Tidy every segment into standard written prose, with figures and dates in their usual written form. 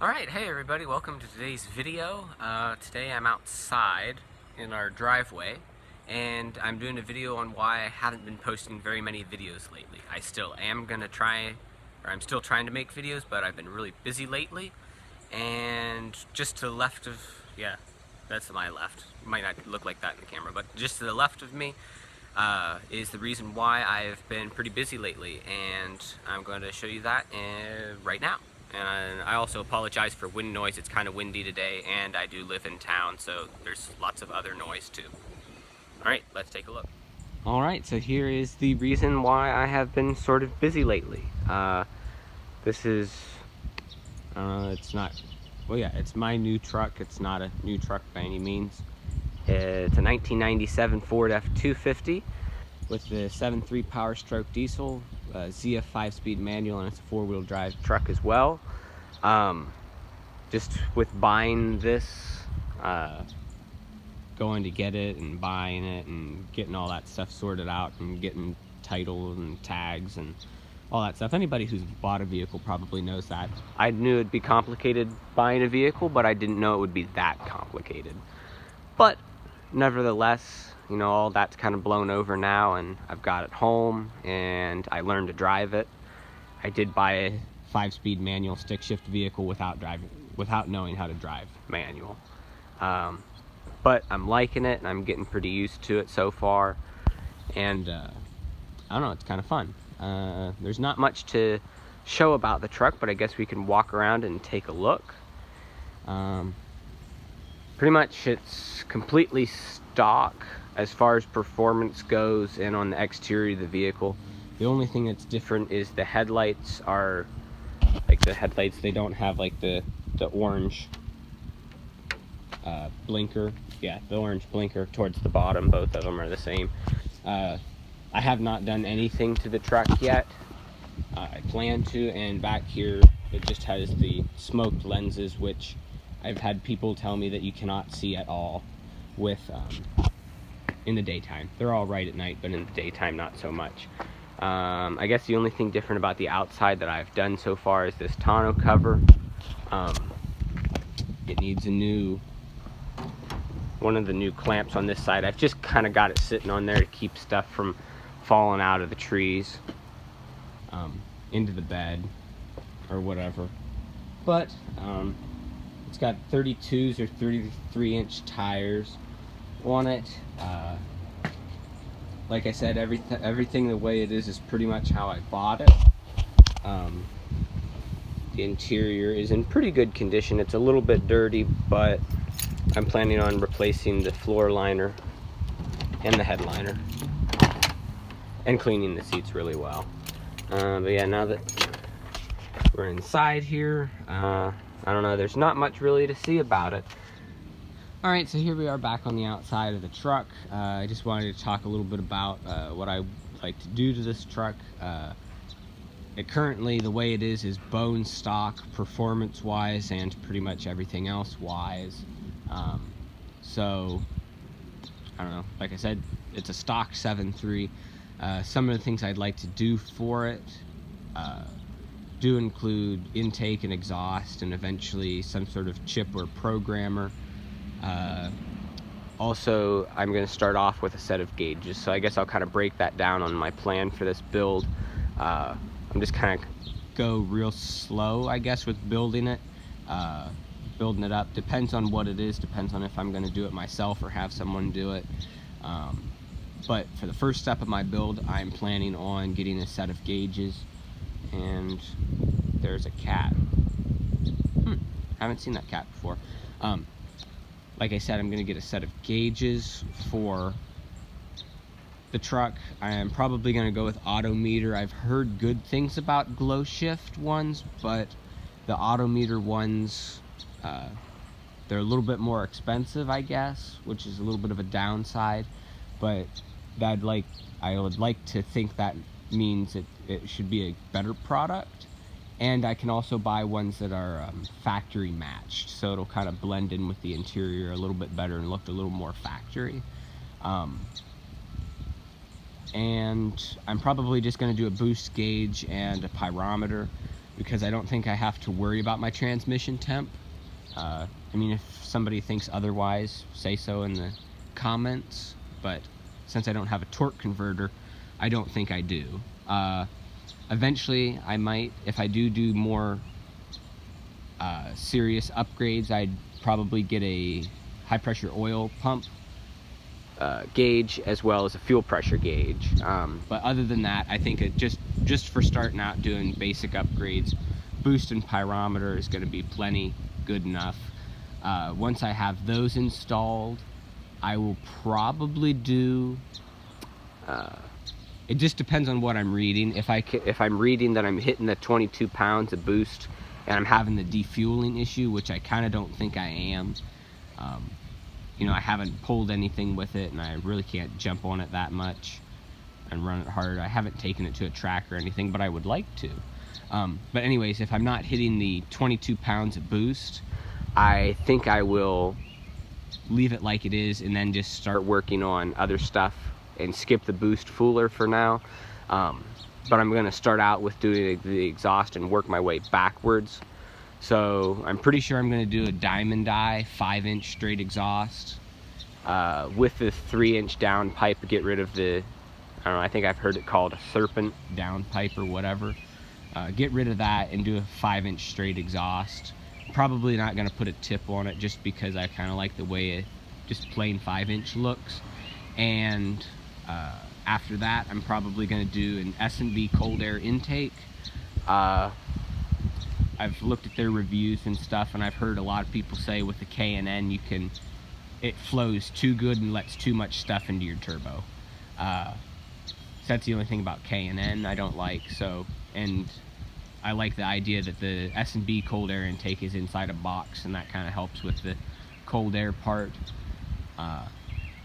Alright, hey everybody, welcome to today's video. Today I'm outside in our driveway and I'm doing a video on why I haven't been posting very many videos lately. I still am gonna try, or I'm still trying to make videos, but I've been really busy lately. And just to the left of, yeah, that's to my left. It might not look like that in the camera, but just to the left of me is the reason why I've been pretty busy lately, and I'm going to show you that right now. And I also apologize for wind noise. It's kind of windy today, and I do live in town, so there's lots of other noise too. Alright, let's take a look. Alright, so here is the reason why I have been sort of busy lately. This is, it's not, well yeah, it's my new truck. It's not a new truck by any means. It's a 1997 Ford F-250 with the 7.3 Powerstroke diesel, ZF 5-speed manual, and it's a 4-wheel drive truck as well. Just with buying this, going to get it and buying it and getting all that stuff sorted out and getting titles and tags and all that stuff. Anybody who's bought a vehicle probably knows that. I knew it'd be complicated buying a vehicle, but I didn't know it would be that complicated. But nevertheless, you know, all that's kind of blown over now, and I've got it home and I learned to drive it. I did buy a 5-speed manual stick shift vehicle without knowing how to drive manual. But I'm liking it and I'm getting pretty used to it so far, and I don't know, it's kind of fun. There's not much to show about the truck, but I guess we can walk around and take a look. Pretty much it's completely stock as far as performance goes, and on the exterior of the vehicle. The only thing that's different is the headlights are, like the headlights, they don't have like the orange blinker. Yeah, the orange blinker towards the bottom. Both of them are the same. I have not done anything to the truck yet. I plan to, and back here it just has the smoked lenses, which I've had people tell me that you cannot see at all with in the daytime. They're all right at night, but in the daytime not so much. I guess the only thing different about the outside that I've done so far is this tonneau cover. It needs one of the new clamps on this side. I've just kind of got it sitting on there to keep stuff from falling out of the trees into the bed or whatever. But it's got 32s or 33-inch tires on it. Like I said, everything the way it is pretty much how I bought it. The interior is in pretty good condition. It's a little bit dirty, but I'm planning on replacing the floor liner and the headliner and cleaning the seats really well. But yeah, now that we're inside here, I don't know, there's not much really to see about it. Alright, so here we are back on the outside of the truck. I just wanted to talk a little bit about what I like to do to this truck. It currently, the way it is bone stock performance-wise and pretty much everything else-wise. So, I don't know, like I said, it's a stock 7.3. Some of the things I'd like to do for it do include intake and exhaust, and eventually some sort of chip or programmer. Also, I'm going to start off with a set of gauges, so I guess I'll kind of break that down on my plan for this build. I'm just kind of go real slow, I guess, with building it up. Depends on what it is, depends on if I'm going to do it myself or have someone do it. But for the first step of my build, I'm planning on getting a set of gauges. And there's a cat. Haven't seen that cat before. Like I said, I'm going to get a set of gauges for the truck. I am probably going to go with auto meter. I've heard good things about glow shift ones, but the auto meter ones, they're a little bit more expensive, I guess, which is a little bit of a downside. But I would like to think that means it should be a better product. And I can also buy ones that are factory matched, so it'll kind of blend in with the interior a little bit better and look a little more factory. And I'm probably just going to do a boost gauge and a pyrometer. because I don't think I have to worry about my transmission temp. I mean, if somebody thinks otherwise, say so in the comments, but since I don't have a torque converter, I don't think I do. Eventually, I might, if I do more serious upgrades, I'd probably get a high pressure oil pump gauge as well as a fuel pressure gauge. But other than that, I think it just for starting out doing basic upgrades, boost and pyrometer is going to be plenty good enough. Once I have those installed, I will probably do, it just depends on what I'm reading. If I'm reading that I'm hitting the 22 pounds of boost and I'm having the defueling issue, which I kind of don't think I am, you know, I haven't pulled anything with it and I really can't jump on it that much and run it hard. I haven't taken it to a track or anything, but I would like to. But anyways, if I'm not hitting the 22 pounds of boost, I think I will leave it like it is and then just start working on other stuff and skip the boost fooler for now. But I'm going to start out with doing the exhaust and work my way backwards. So I'm pretty sure I'm going to do a diamond eye 5-inch straight exhaust with the 3-inch down pipe to get rid of the, I don't know, I think I've heard it called a serpent down pipe or whatever. Get rid of that and do a 5-inch straight exhaust. Probably not going to put a tip on it just because I kind of like the way it just plain 5-inch looks. And after that, I'm probably going to do an S&B cold air intake. I've looked at their reviews and stuff, and I've heard a lot of people say with the K&N it flows too good and lets too much stuff into your turbo. So that's the only thing about K&N I don't like. So, and I like the idea that the S&B cold air intake is inside a box, and that kind of helps with the cold air part.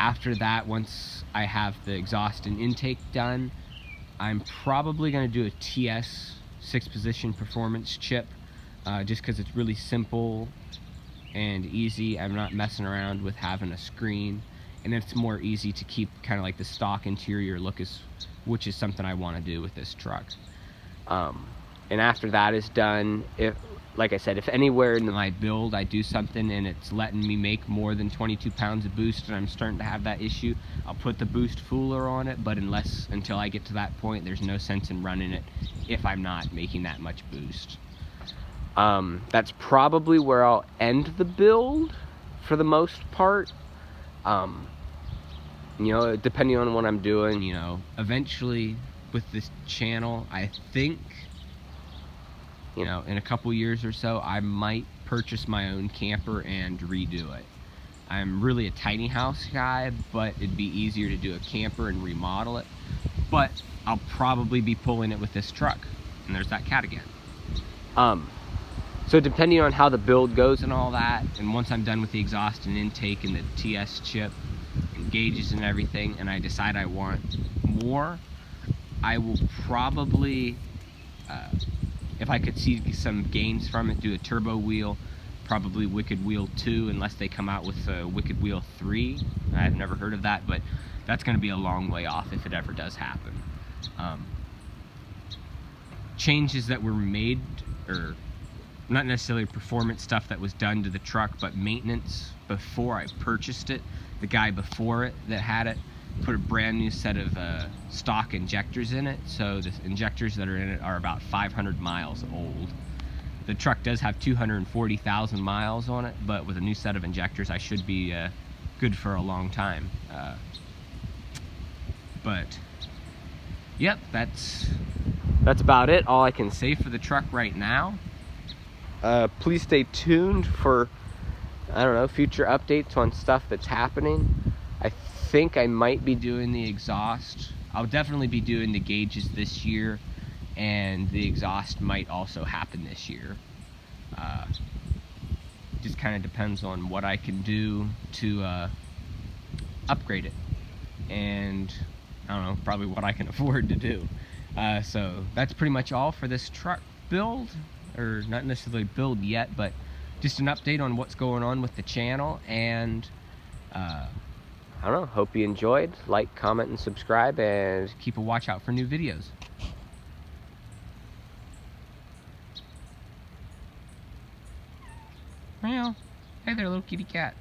After that, once I have the exhaust and intake done, I'm probably going to do a TS 6-position performance chip, just because it's really simple and easy. I'm not messing around with having a screen, and it's more easy to keep kind of like the stock interior look, which is something I want to do with this truck. And after that is done, like I said, if anywhere in my build I do something and it's letting me make more than 22 pounds of boost and I'm starting to have that issue, I'll put the boost fooler on it, but until I get to that point, there's no sense in running it if I'm not making that much boost. That's probably where I'll end the build for the most part. You know, depending on what I'm doing, you know, eventually with this channel, I think, you know, in a couple years or so, I might purchase my own camper and redo it. I'm really a tiny house guy, but it'd be easier to do a camper and remodel it. But I'll probably be pulling it with this truck. And there's that cat again. So depending on how the build goes and all that, and once I'm done with the exhaust and intake and the TS chip and gauges and everything, and I decide I want more, I will probably, if I could see some gains from it, do a turbo wheel, probably Wicked Wheel 2, unless they come out with a Wicked Wheel 3. I've never heard of that, but that's going to be a long way off if it ever does happen. Changes that were made, or not necessarily performance stuff that was done to the truck, but maintenance before I purchased it. The guy before it that had it put a brand new set of stock injectors in it, so the injectors that are in it are about 500 miles old. The truck does have 240,000 miles on it, but with a new set of injectors I should be good for a long time. But yep, that's about it, all I can say for the truck right now. Please stay tuned for, I don't know, future updates on stuff that's happening. I think I might be doing the exhaust. I'll definitely be doing the gauges this year, and the exhaust might also happen this year. Just kind of depends on what I can do to upgrade it, and I don't know, probably what I can afford to do. So that's pretty much all for this truck build, or not necessarily build yet, but just an update on what's going on with the channel. And I don't know, hope you enjoyed. Like, comment, and subscribe, and keep a watch out for new videos. Meow. Hey there, little kitty cat.